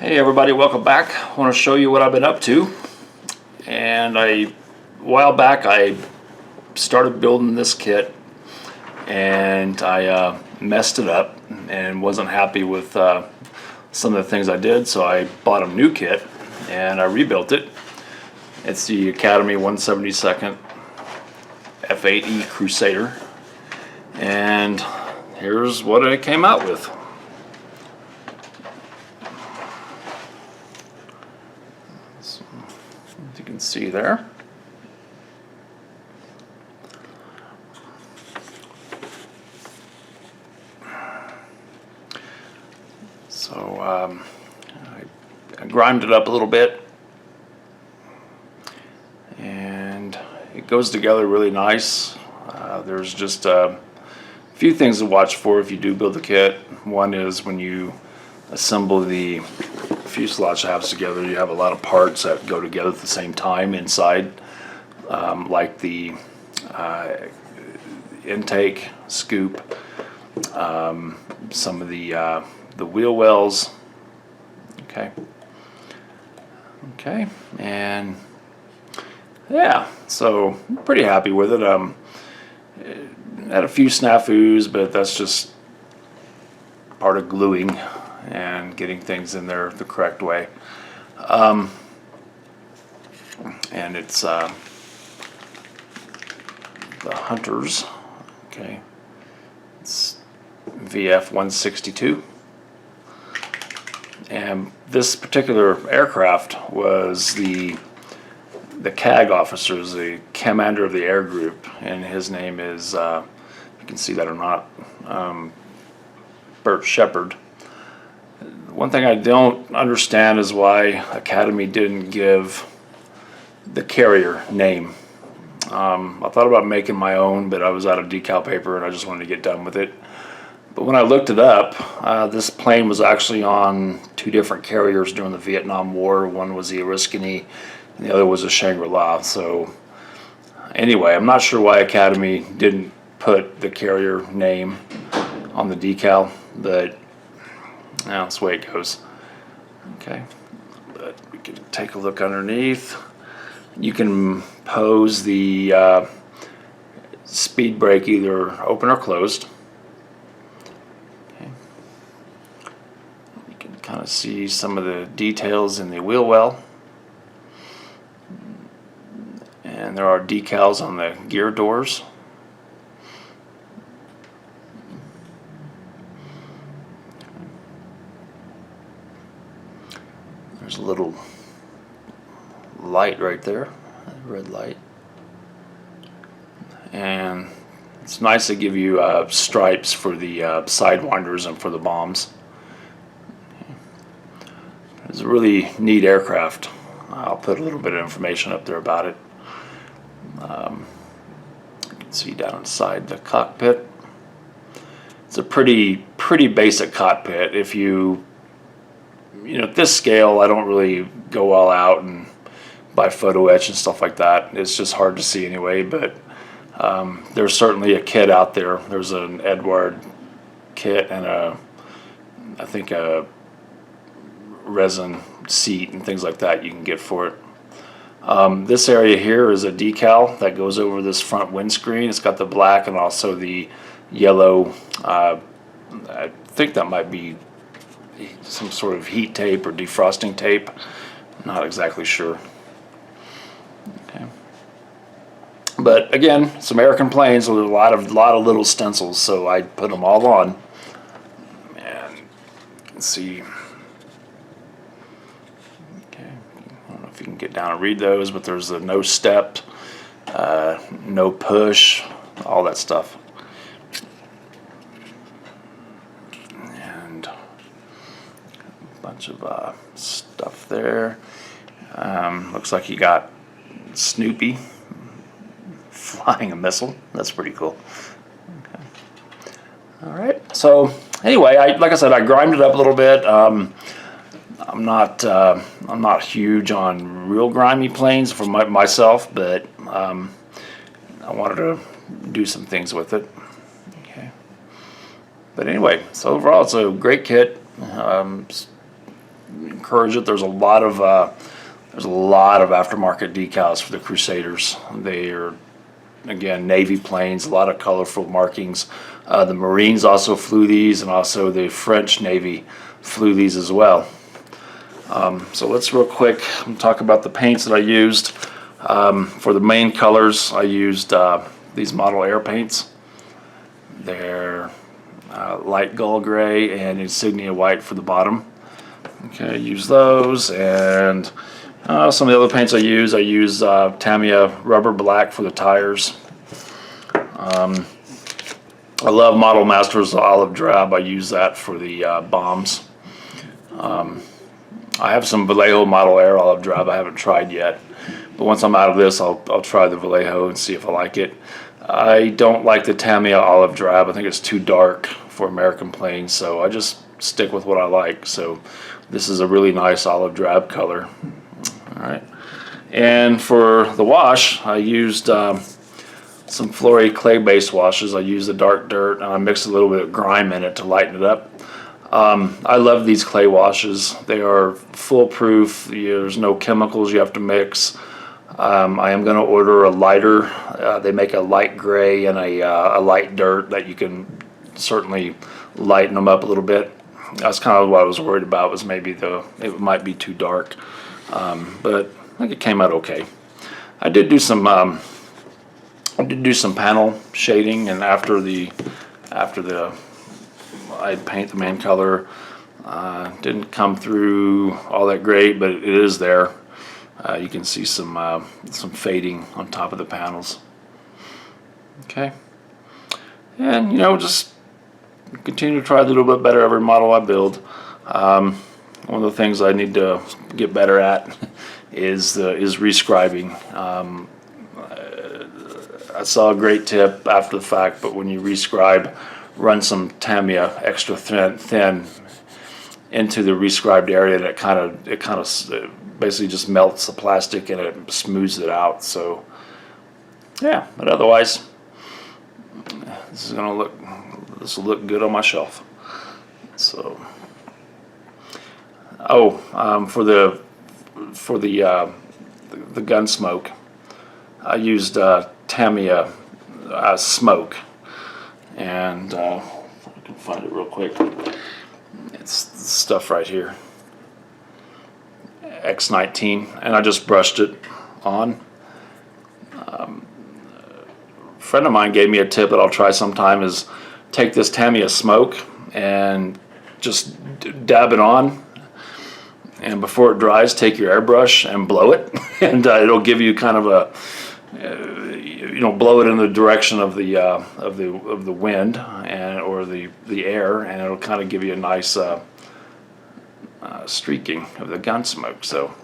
Hey everybody, welcome back. I want to show you what I've been up to. And a while back I started building this kit and I messed it up and wasn't happy with some of the things I did, so I bought a new kit and I rebuilt it. It's the Academy 172nd F-8E Crusader, and here's what I came out with. So, as you can see there. So I grinded it up a little bit, and it goes together really nice. There's just a few things to watch for if you do build the kit. One is when you assemble the fuselage halves together, you have a lot of parts that go together at the same time inside, like the intake, scoop, some of the wheel wells. Okay, and yeah, so I'm pretty happy with it. Had a few snafus, but that's just part of gluing and getting things in there the correct way. And it's the Hunters. Okay, it's VF 162. And this particular aircraft was the CAG officer, the commander of the air group, and his name is, you can see that or not, Bert Shepard. One thing I don't understand is why Academy didn't give the carrier name. I thought about making my own, but I was out of decal paper and I just wanted to get done with it. But when I looked it up, this plane was actually on two different carriers during the Vietnam War. One was the Oriskany and the other was a Shangri-La. So anyway, I'm not sure why Academy didn't put the carrier name on the decal, but that's the way it goes. Okay, but we can take a look underneath. You can pose the speed brake either open or closed. Kind of see some of the details in the wheel well, and there are decals on the gear doors. There's a little light right there, a red light, and it's nice to give you stripes for the sidewinders and for the bombs. It's a really neat aircraft. I'll put a little bit of information up there about it. You can see down inside the cockpit. It's a pretty basic cockpit. If you know, at this scale, I don't really go all out and buy photo etch and stuff like that. It's just hard to see anyway. But there's certainly a kit out there. There's an Edward kit and I think a resin seat and things like that you can get for it. This area here is a decal that goes over this front windscreen. It's got the black and also the yellow. I think that might be some sort of heat tape or defrosting tape. Not exactly sure. Okay. But again, some American planes, so there's a lot of little stencils, so I put them all on. And you can see. I don't know if you can get down and read those, but there's a no step, no push, all that stuff. And a bunch of stuff there. Looks like you got Snoopy flying a missile. That's pretty cool. Okay. All right. So anyway, like I said, I grinded it up a little bit. I'm not huge on real grimy planes for myself, but I wanted to do some things with it. Okay. But anyway, so overall it's a great kit. encourage it. There's a lot of aftermarket decals for the Crusaders. They are, again, Navy planes, a lot of colorful markings. The Marines also flew these, and also the French Navy flew these as well. So let's real quick talk about the paints that I used. For the main colors, I used these Model Air paints. They're light gull gray and insignia white for the bottom. Okay, I use those, and some of the other paints I use Tamiya rubber black for the tires. I love Model Masters olive drab. I use that for the bombs. I have some Vallejo Model Air olive drab I haven't tried yet, but once I'm out of this, I'll try the Vallejo and see if I like it. I don't like the Tamiya olive drab. I think it's too dark for American planes, so I just stick with what I like. So this is a really nice olive drab color. All right, and for the wash, I used some Flory clay-based washes. I used the dark dirt, and I mixed a little bit of grime in it to lighten it up. I love these clay washes. They are foolproof. There's no chemicals you have to mix. I am going to order a lighter. They make a light gray and a light dirt that you can certainly lighten them up a little bit. That's kind of what I was worried about, was maybe it might be too dark. But I think it came out okay. I did do some panel shading, and after I paint the main color, didn't come through all that great, but it is there. You can see some fading on top of the panels. Okay, and just continue to try a little bit better every model I build. One of the things I need to get better at is rescribing. I saw a great tip after the fact, but when you rescribe, run some Tamiya extra thin into the rescribed area, and it kind of basically just melts the plastic and it smooths it out. So yeah, but otherwise, this will look good on my shelf. So for the gun smoke, I used Tamiya smoke, and if I can find it real quick, it's stuff right here, X19, and I just brushed it on. A friend of mine gave me a tip that I'll try sometime, is take this Tamiya smoke and just dab it on, and before it dries, take your airbrush and blow it, and it'll give you kind of a blow it in the direction of the wind or the air, and it'll kind of give you a nice streaking of the gun smoke. So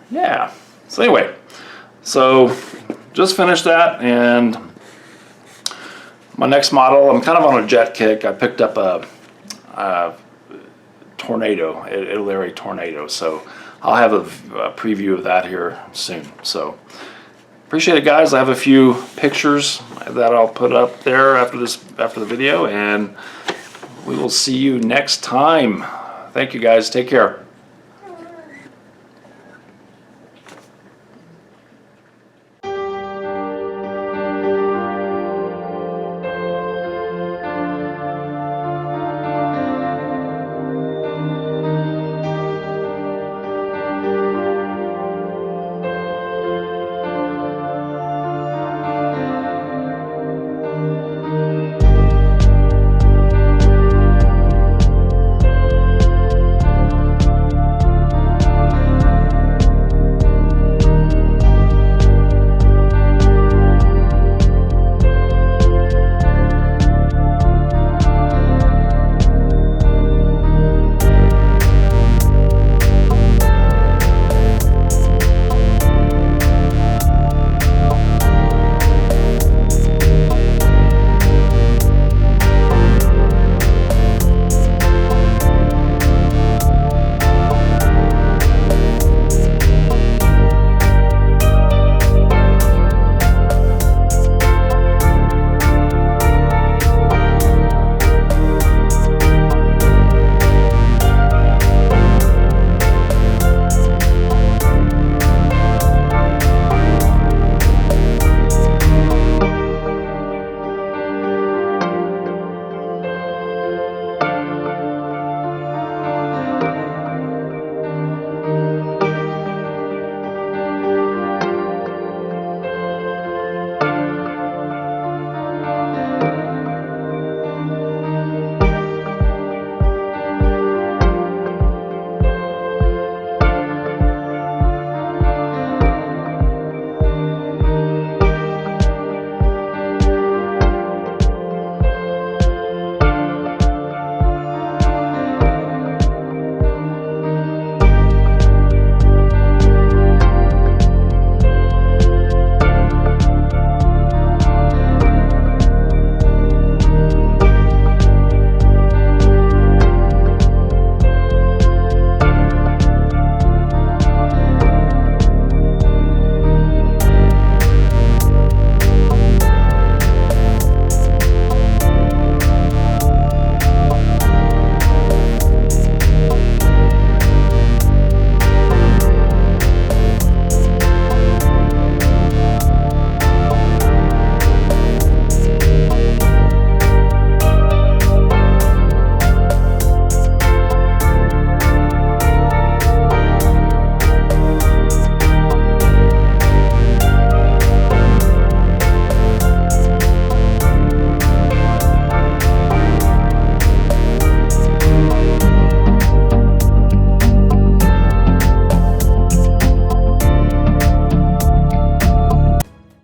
yeah. So anyway, so just finished that, and my next model, I'm kind of on a jet kick. I picked up a Tornado, Italy Tornado. So I'll have a preview of that here soon. So appreciate it, guys. I have a few pictures that I'll put up there after the video, and we will see you next time. Thank you, guys. Take care.